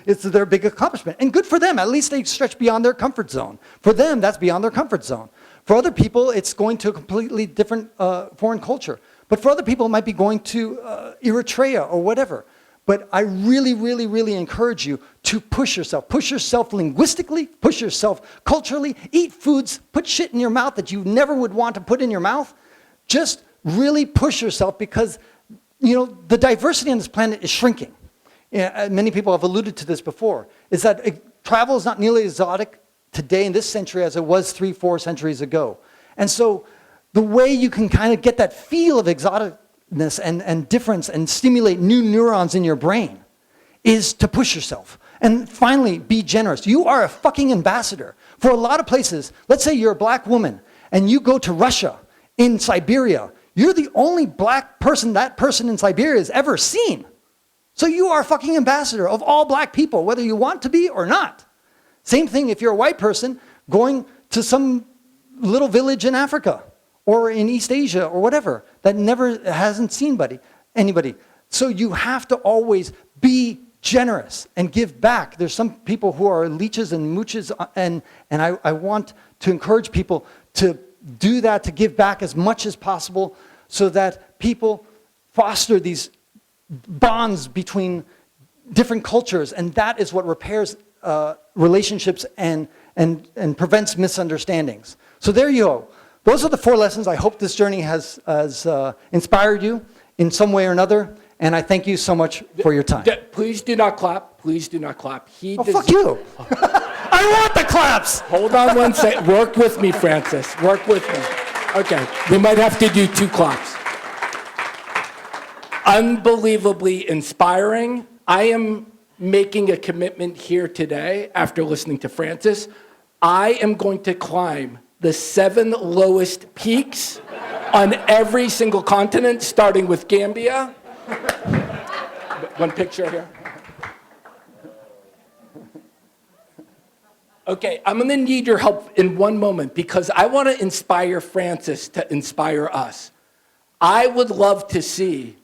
It's their big accomplishment. And good for them. At least they stretch beyond their comfort zone. For them, that's beyond their comfort zone. For other people, it's going to a completely different foreign culture. But for other people, it might be going to Eritrea or whatever. But I really, really, really encourage you to push yourself. Push yourself linguistically, push yourself culturally, eat foods, put shit in your mouth that you never would want to put in your mouth. Just really push yourself because, you know, the diversity on this planet is shrinking. Many people have alluded to this before, is that travel is not nearly as exotic today in this century as it was 3-4 centuries ago. And so the way you can kind of get that feel of exoticness and difference and stimulate new neurons in your brain is to push yourself. And finally, be generous. You are a fucking ambassador. For a lot of places, let's say you're a black woman and you go to Russia, in Siberia, you're the only black person that person in Siberia has ever seen. So you are a fucking ambassador of all black people, whether you want to be or not. Same thing if you're a white person going to some little village in Africa or in East Asia or whatever that never hasn't seen anybody. So you have to always be generous and give back. There's some people who are leeches and mooches, and I want to encourage people to do that, to give back as much as possible so that people foster these bonds between different cultures, and that is what repairs relationships and prevents misunderstandings. So there you go. Those are the 4 lessons. I hope this journey has inspired you in some way or another, and I thank you so much for your time. Please do not clap. Please do not clap. Fuck you. I want the claps. Hold on one second. Work with me, Francis. Work with me. Okay. We might have to do 2 claps. Unbelievably inspiring. I am making a commitment here today after listening to Francis. I am going to climb the 7 lowest peaks on every single continent, starting with Gambia. One picture here. Okay, I'm going to need your help in one moment because I want to inspire Francis to inspire us. I would love to see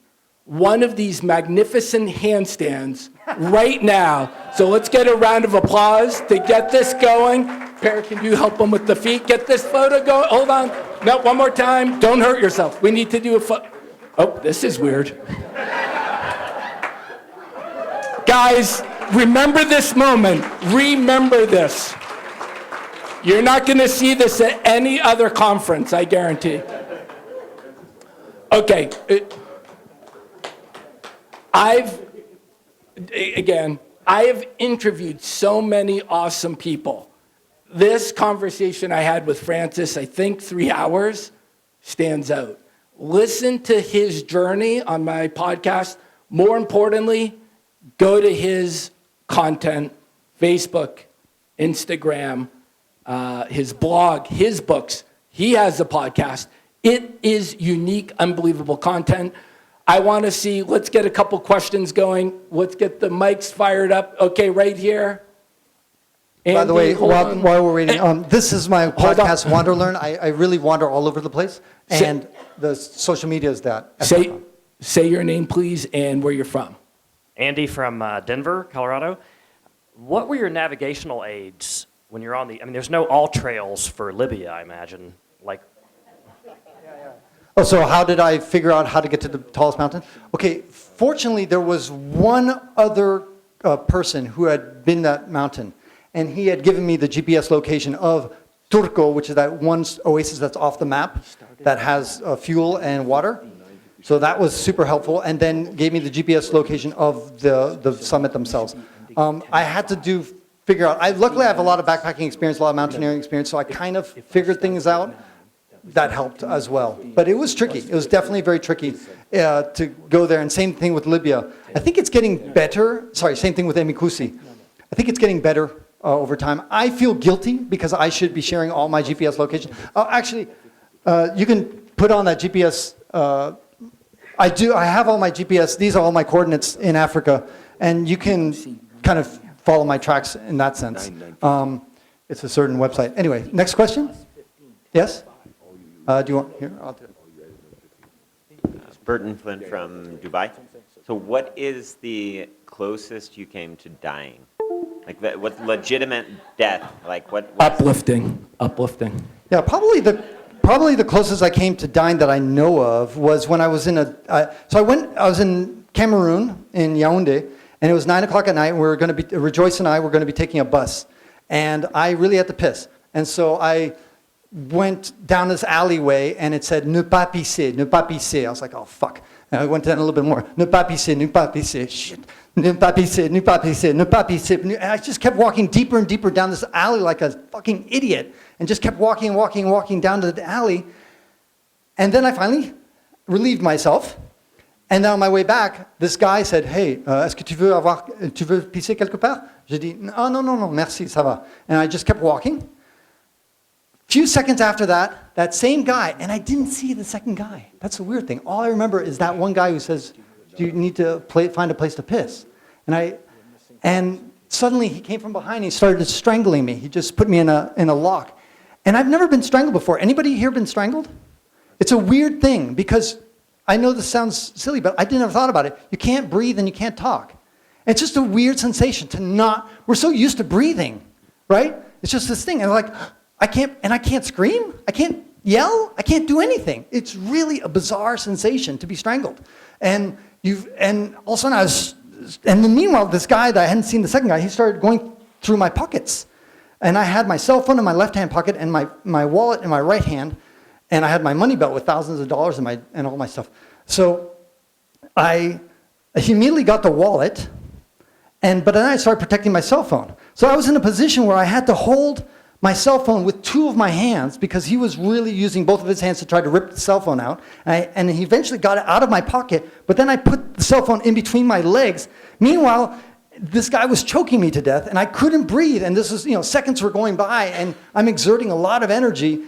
one of these magnificent handstands right now. So let's get a round of applause to get this going. Per, can you help him with the feet? Get this photo going. Hold on. No, one more time. Don't hurt yourself. We need to do a photo. Oh, this is weird. Guys, remember this moment. Remember this. You're not going to see this at any other conference, I guarantee. Okay. I have interviewed so many awesome people. This conversation I had with Francis, I think 3 hours, stands out. Listen to his journey on my podcast. More importantly, go to his content, Facebook, Instagram, his blog, his books. He has a podcast. It is unique, unbelievable content. I want to see, let's get a couple questions going. Let's get the mics fired up. Okay, right here. Andy, by the way, while we're waiting, this is my podcast, on. WanderLearn. I really wander all over the place, and the social media is that. Say your name, please, and where you're from. Andy from Denver, Colorado. What were your navigational aids when you're on the, I mean, there's no all trails for Libya, I imagine. Like, Oh, so how did I figure out how to get to the tallest mountain? Okay, fortunately, there was one other person who had been that mountain, and he had given me the GPS location of Turco, which is that one oasis that's off the map that has fuel and water. So that was super helpful, and then gave me the GPS location of the summit themselves. I had to figure out, luckily I have a lot of backpacking experience, a lot of mountaineering experience, so I kind of figured things out. That helped as well. But it was tricky. It was definitely very tricky to go there, and same thing with Libya. I think it's getting better. Sorry, same thing with Emi Koussi. I think it's getting better over time. I feel guilty because I should be sharing all my GPS locations. Actually, you can put on that GPS. I have all my GPS. These are all my coordinates in Africa, and you can kind of follow my tracks in that sense. It's a certain website. Anyway, next question. Yes? Do you want, here, I'll do it. Burton Flynn from Dubai. So what is the closest you came to dying? Like, what's legitimate death? Like, what? Uplifting. Yeah, probably the closest I came to dying that I know of was when I was in I was in Cameroon, in Yaoundé, and it was 9 o'clock at night, and Rejoice and I were going to be taking a bus, and I really had to piss. And so I went down this alleyway, and it said, ne pas pisser, ne pas pisser. I was like, oh, fuck. And I went down a little bit more, ne pas pisser, ne pas pisser, shit. Ne pas pisser, ne pas pisser, ne pas pisser. And I just kept walking deeper and deeper down this alley like a fucking idiot, and just kept walking down to the alley. And then I finally relieved myself. And then on my way back, this guy said, hey, est-ce que tu veux pisser quelque part? J'ai dit, non, merci, ça va. And I just kept walking. Few seconds after that, that same guy, and I didn't see the second guy. That's the weird thing. All I remember is that one guy who says, do you need to find a place to piss? And suddenly he came from behind and he started strangling me. He just put me in a lock. And I've never been strangled before. Anybody here been strangled? It's a weird thing because I know this sounds silly, but I didn't have thought about it. You can't breathe and you can't talk. It's just a weird sensation to not, we're so used to breathing, right? It's just this thing. And like, I can't scream, I can't yell, I can't do anything. It's really a bizarre sensation to be strangled. And all of a sudden and then meanwhile, this guy that I hadn't seen, the second guy, he started going through my pockets. And I had my cell phone in my left-hand pocket and my wallet in my right hand, and I had my money belt with thousands of dollars and all my stuff. So he immediately got the wallet, but then I started protecting my cell phone. So I was in a position where I had to hold my cell phone with two of my hands because he was really using both of his hands to try to rip the cell phone out. And he eventually got it out of my pocket, but then I put the cell phone in between my legs. Meanwhile, this guy was choking me to death, and I couldn't breathe. And this is, seconds were going by, and I'm exerting a lot of energy,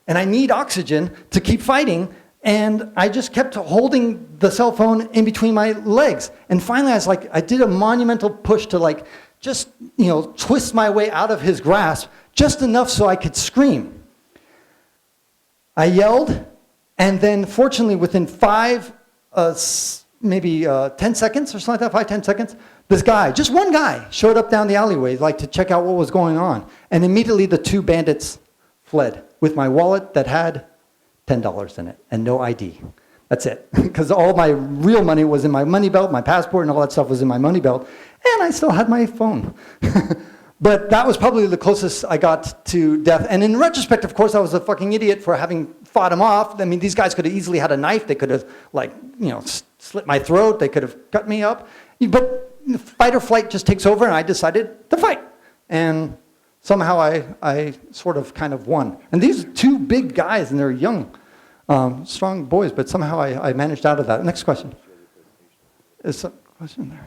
and I need oxygen to keep fighting. And I just kept holding the cell phone in between my legs. And finally, I did a monumental push to just, twist my way out of his grasp just enough so I could scream. I yelled, and then fortunately within 10 seconds or something like that, 5-10 seconds, this guy, just one guy, showed up down the alleyway like to check out what was going on. And immediately the two bandits fled with my wallet that had $10 in it and no ID. That's it. Because all my real money was in my money belt, my passport and all that stuff was in my money belt. And I still had my phone. But that was probably the closest I got to death. And in retrospect, of course, I was a fucking idiot for having fought him off. I mean, these guys could have easily had a knife. They could have, slit my throat. They could have cut me up. But fight or flight just takes over, and I decided to fight. And somehow I sort of kind of won. And these are two big guys, and they're young, strong boys, but somehow I managed out of that. Next question. Is a question there?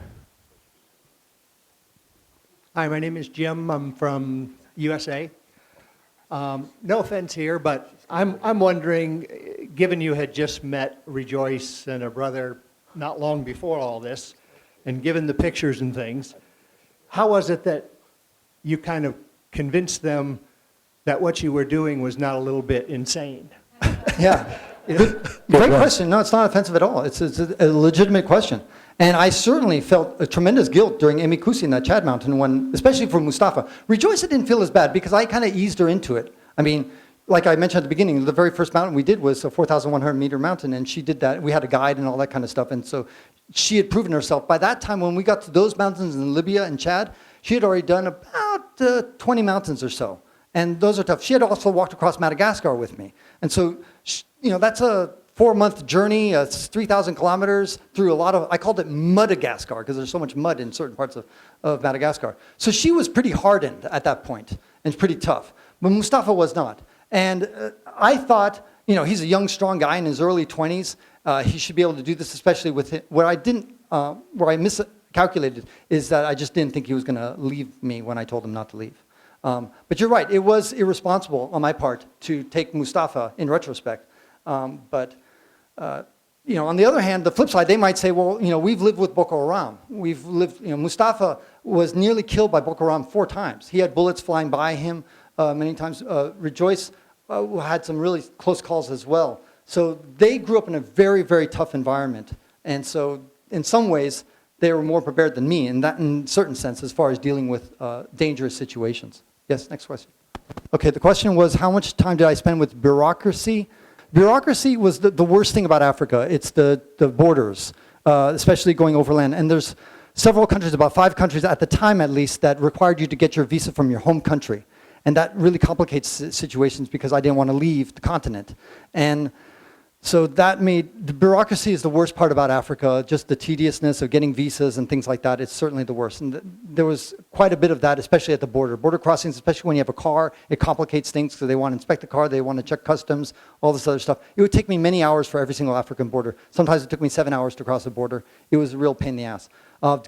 Hi, my name is Jim. I'm from USA. No offense here, but I'm wondering, given you had just met Rejoice and a brother not long before all this, and given the pictures and things, how was it that you kind of convinced them that what you were doing was not a little bit insane? Yeah. Great question. No, it's not offensive at all. It's a legitimate question. And I certainly felt a tremendous guilt during Emi Koussi in that Chad Mountain when, especially for Mustafa. Rejoice, I didn't feel as bad because I kind of eased her into it. I mean, like I mentioned at the beginning, the very first mountain we did was a 4,100 meter mountain, and she did that. We had a guide and all that kind of stuff, and so she had proven herself. By that time, when we got to those mountains in Libya and Chad, she had already done about 20 mountains or so, and those are tough. She had also walked across Madagascar with me, and so that's a 4-month journey. It's 3,000 kilometers through a lot of, I called it Madagascar because there's so much mud in certain parts of Madagascar. So she was pretty hardened at that point and pretty tough, but Mustafa was not. And I thought, he's a young, strong guy in his early 20s. He should be able to do this, especially with him. Where I miscalculated is that I just didn't think he was going to leave me when I told him not to leave. But you're right, it was irresponsible on my part to take Mustafa in retrospect. But on the other hand, the flip side, they might say, well, we've lived with Boko Haram. Mustafa was nearly killed by Boko Haram 4 times. He had bullets flying by him many times. Rejoice had some really close calls as well. So they grew up in a very, very tough environment. And so in some ways, they were more prepared than me in certain sense as far as dealing with dangerous situations. Yes, next question. Okay, the question was, how much time did I spend with bureaucracy? Bureaucracy was the worst thing about Africa. It's the borders, especially going overland. And there's several countries, about 5 countries at the time at least, that required you to get your visa from your home country. And that really complicates situations because I didn't want to leave the continent. And so that made, the bureaucracy is the worst part about Africa, just the tediousness of getting visas and things like that. It's certainly the worst. And there was quite a bit of that, especially at the border. Border crossings, especially when you have a car, it complicates things because they want to inspect the car, they want to check customs, all this other stuff. It would take me many hours for every single African border. Sometimes it took me 7 hours to cross the border. It was a real pain in the ass.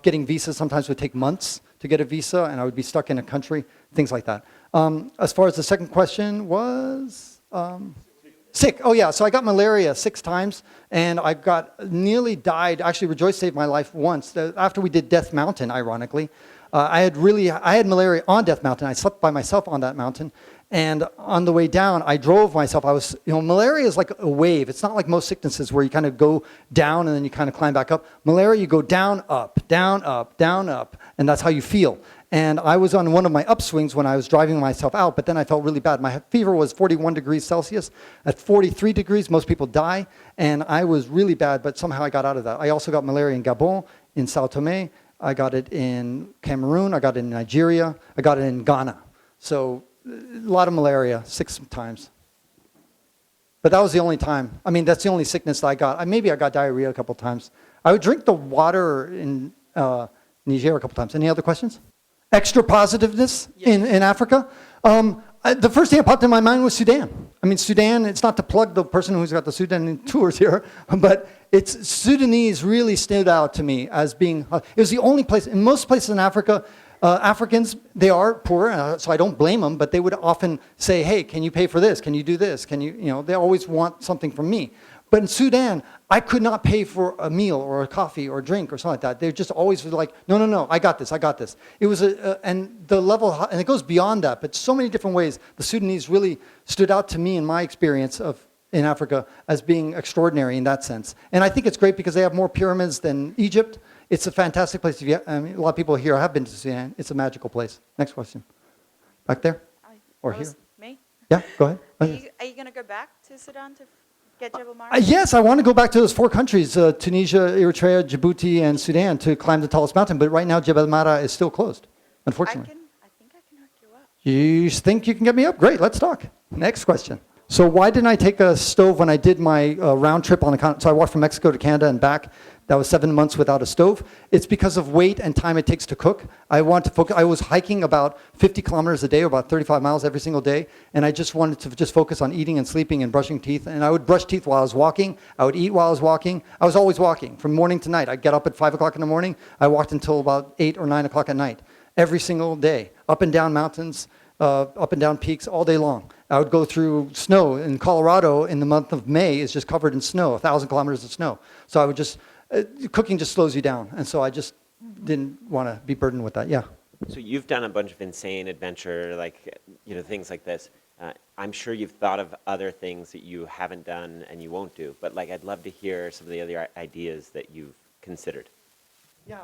Getting visas sometimes would take months to get a visa, and I would be stuck in a country, things like that. As far as the second question was... sick. Oh yeah, so I got malaria 6 times, and I nearly died. Actually, Rejoice saved my life once. After we did Death Mountain, ironically, I had malaria on Death Mountain. I slept by myself on that mountain, and on the way down, I drove myself. Malaria is like a wave. It's not like most sicknesses where you kind of go down and then you kind of climb back up. Malaria, you go down, up, down, up, down, up, and that's how you feel. And I was on one of my upswings when I was driving myself out, but then I felt really bad. My fever was 41 degrees Celsius. At 43 degrees, most people die, and I was really bad, but somehow I got out of that. I also got malaria in Gabon, in Sao Tome. I got it in Cameroon. I got it in Nigeria. I got it in Ghana. So a lot of malaria, 6 times. But that was the only time. I mean, that's the only sickness that I got. Maybe I got diarrhea a couple times. I would drink the water in Niger a couple times. Any other questions? Extra positiveness in Africa. The first thing that popped in my mind was Sudan. I mean, Sudan, it's not to plug the person who's got the Sudan tours here, but Sudanese really stood out to me as being, it was the only place, in most places in Africa, Africans, they are poor, so I don't blame them, but they would often say, hey, can you pay for this? Can you do this? Can you, they always want something from me. But in Sudan, I could not pay for a meal or a coffee or a drink or something like that. They just always were like, no, no, no, I got this, I got this. It was and the level, and it goes beyond that, but so many different ways. The Sudanese really stood out to me in my experience in Africa as being extraordinary in that sense. And I think it's great because they have more pyramids than Egypt. It's a fantastic place. A lot of people here have been to Sudan. It's a magical place. Next question. Back there? Or here? Me? Yeah, go ahead. Are you going to go back to Sudan to get Jebel Marra? Yes, I want to go back to those 4 countries, Tunisia, Eritrea, Djibouti, and Sudan, to climb the tallest mountain. But right now, Jebel Marra is still closed, unfortunately. I think I can hook you up. You think you can get me up? Great, let's talk. Next question. So why didn't I take a stove when I did my round trip on the continent? So I walked from Mexico to Canada and back. That was 7 months without a stove. It's because of weight and time it takes to cook. I want to focus. I was hiking about 50 kilometers a day, or about 35 miles every single day, and I just wanted to just focus on eating and sleeping and brushing teeth. And I would brush teeth while I was walking. I would eat while I was walking. I was always walking from morning to night. I'd get up at 5 o'clock in the morning. I walked until about 8 or 9 o'clock at night, every single day, up and down mountains, up and down peaks all day long. I would go through snow. In Colorado, in the month of May, is just covered in snow, 1,000 kilometers of snow. So I would just, cooking just slows you down. And so I just didn't want to be burdened with that. Yeah. So you've done a bunch of insane adventure, things like this. I'm sure you've thought of other things that you haven't done and you won't do. But I'd love to hear some of the other ideas that you've considered. Yeah,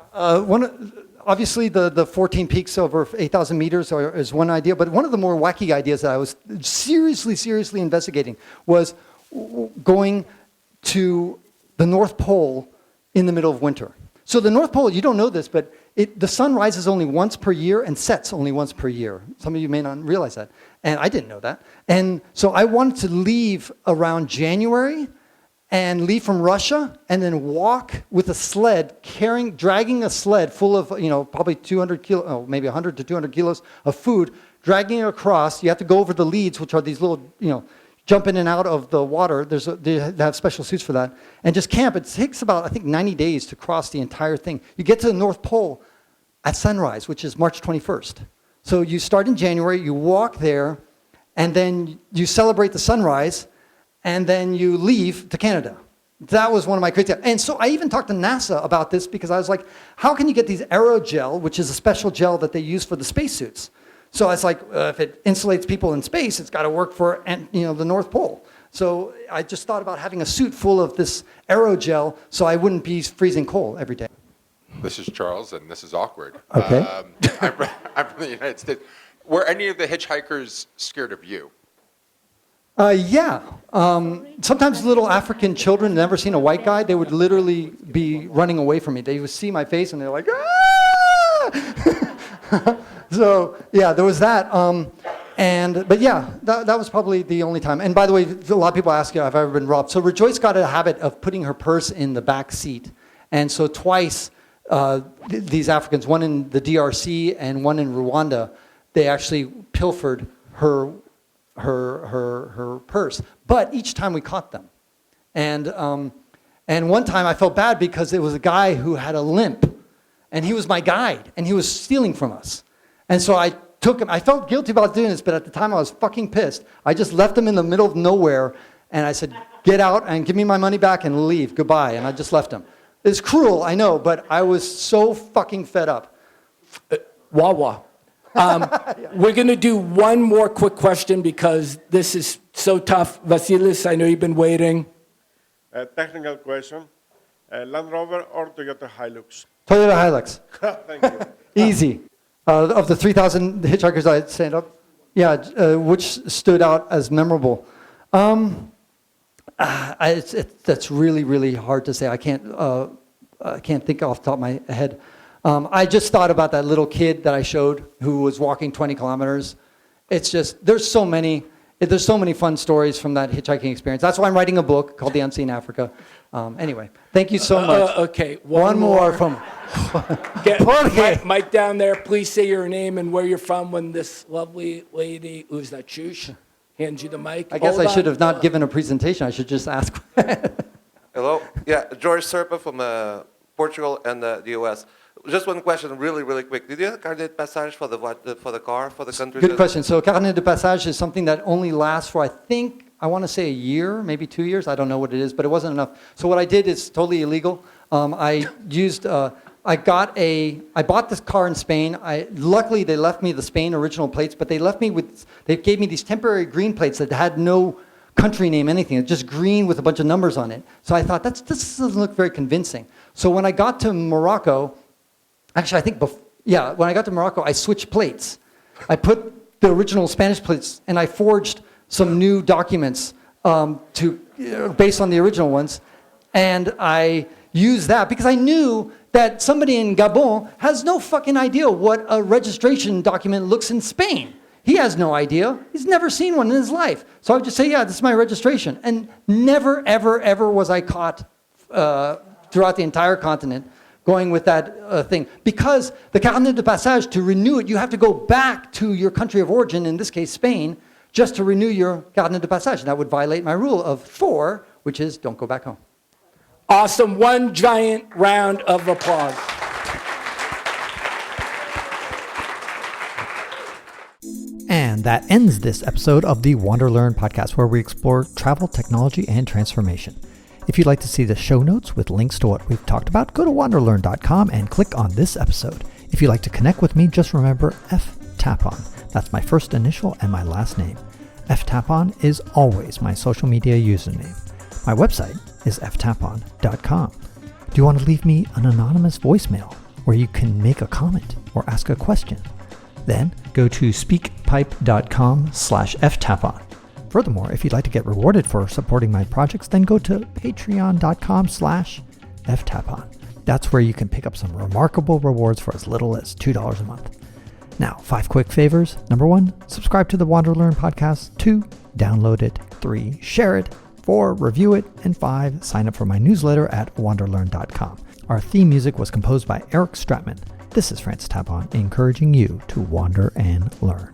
obviously the 14 peaks over 8,000 meters is one idea, but one of the more wacky ideas that I was seriously investigating was going to the North Pole in the middle of winter. So the North Pole, you don't know this, but the sun rises only once per year and sets only once per year. Some of you may not realize that, and I didn't know that. And so I wanted to leave around January and leave from Russia and then walk with a sled, dragging a sled full of, probably 200 kilos, maybe 100 to 200 kilos of food, dragging it across. You have to go over the leads, which are these little, jump in and out of the water. They have special suits for that. And just camp. It takes about, I think, 90 days to cross the entire thing. You get to the North Pole at sunrise, which is March 21st. So you start in January, you walk there, and then you celebrate the sunrise, and then you leave to Canada. That was one of my crazy. And so I even talked to NASA about this because I was like, how can you get these aerogel, which is a special gel that they use for the spacesuits? So I was like, if it insulates people in space, it's got to work for the North Pole. So I just thought about having a suit full of this aerogel so I wouldn't be freezing cold every day. This is Charles, and this is awkward. Okay. I'm from the United States. Were any of the hitchhikers scared of you? Yeah. Sometimes little African children, never seen a white guy, they would literally be running away from me. They would see my face and they're like, ah! So, yeah, there was that. But yeah, that was probably the only time. And by the way, a lot of people ask you if I've ever been robbed. So Rejoice got a habit of putting her purse in the back seat. And so twice, these Africans, one in the DRC and one in Rwanda, they actually pilfered her purse, but each time we caught them. And one time I felt bad because it was a guy who had a limp, and he was my guide, and he was stealing from us. And so I took him. I felt guilty about doing this, but at the time I was fucking pissed. I just left him in the middle of nowhere, and I said, get out and give me my money back and leave, goodbye, and I just left him. It's cruel, I know, but I was so fucking fed up. Wawa. We're going to do one more quick question because this is so tough. Vasilis, I know you've been waiting. Technical question. Land Rover or Toyota Hilux? Toyota Hilux. Thank you. Easy. Of the 3,000 hitchhikers I stand up, which stood out as memorable? That's really, really hard to say. I can't think off the top of my head. I just thought about that little kid that I showed who was walking 20 kilometers. It's just, there's so many fun stories from that hitchhiking experience. That's why I'm writing a book called The Unseen Africa. Anyway, thank you so much. Okay, one more from Get Mike down there. Please say your name and where you're from when this lovely lady, who's that Chush, hands you the mic. I guess I should have not given a presentation. I should just ask. Hello. Yeah, George Serpa from Portugal and the US. Just one question, really, really quick. Did you have carnet de passage for the car, for the country? Good question. So carnet de passage is something that only lasts for, I think, I want to say a year, maybe 2 years. I don't know what it is, but it wasn't enough. So what I did is totally illegal. I bought this car in Spain. Luckily, they left me the Spain original plates, but they gave me these temporary green plates that had no country name, anything. It's just green with a bunch of numbers on it. So I thought, this doesn't look very convincing. So when I got to Morocco, actually, when I got to Morocco, I switched plates. I put the original Spanish plates, and I forged some new documents based on the original ones, and I used that because I knew that somebody in Gabon has no fucking idea what a registration document looks in Spain. He has no idea. He's never seen one in his life. So I would just say, yeah, this is my registration. And never, ever, ever was I caught throughout the entire continent going with that thing. Because the carnet de passage, to renew it, you have to go back to your country of origin, in this case Spain, just to renew your carnet de passage. And that would violate my rule of 4, which is don't go back home. Awesome. One giant round of applause. And that ends this episode of the WanderLearn podcast, where we explore travel, technology, and transformation. If you'd like to see the show notes with links to what we've talked about, go to wanderlearn.com and click on this episode. If you'd like to connect with me, just remember Tapon. That's my first initial and my last name. Tapon is always my social media username. My website is ftapon.com. Do you want to leave me an anonymous voicemail where you can make a comment or ask a question? Then go to speakpipe.com/ftapon. Furthermore, if you'd like to get rewarded for supporting my projects, then go to patreon.com/ftapon. That's where you can pick up some remarkable rewards for as little as $2 a month. Now, 5 quick favors. Number 1, subscribe to the WanderLearn podcast. 2, download it. 3, share it. 4, review it. And 5, sign up for my newsletter at wanderlearn.com. Our theme music was composed by Eric Stratman. This is Francis Tapon, encouraging you to wander and learn.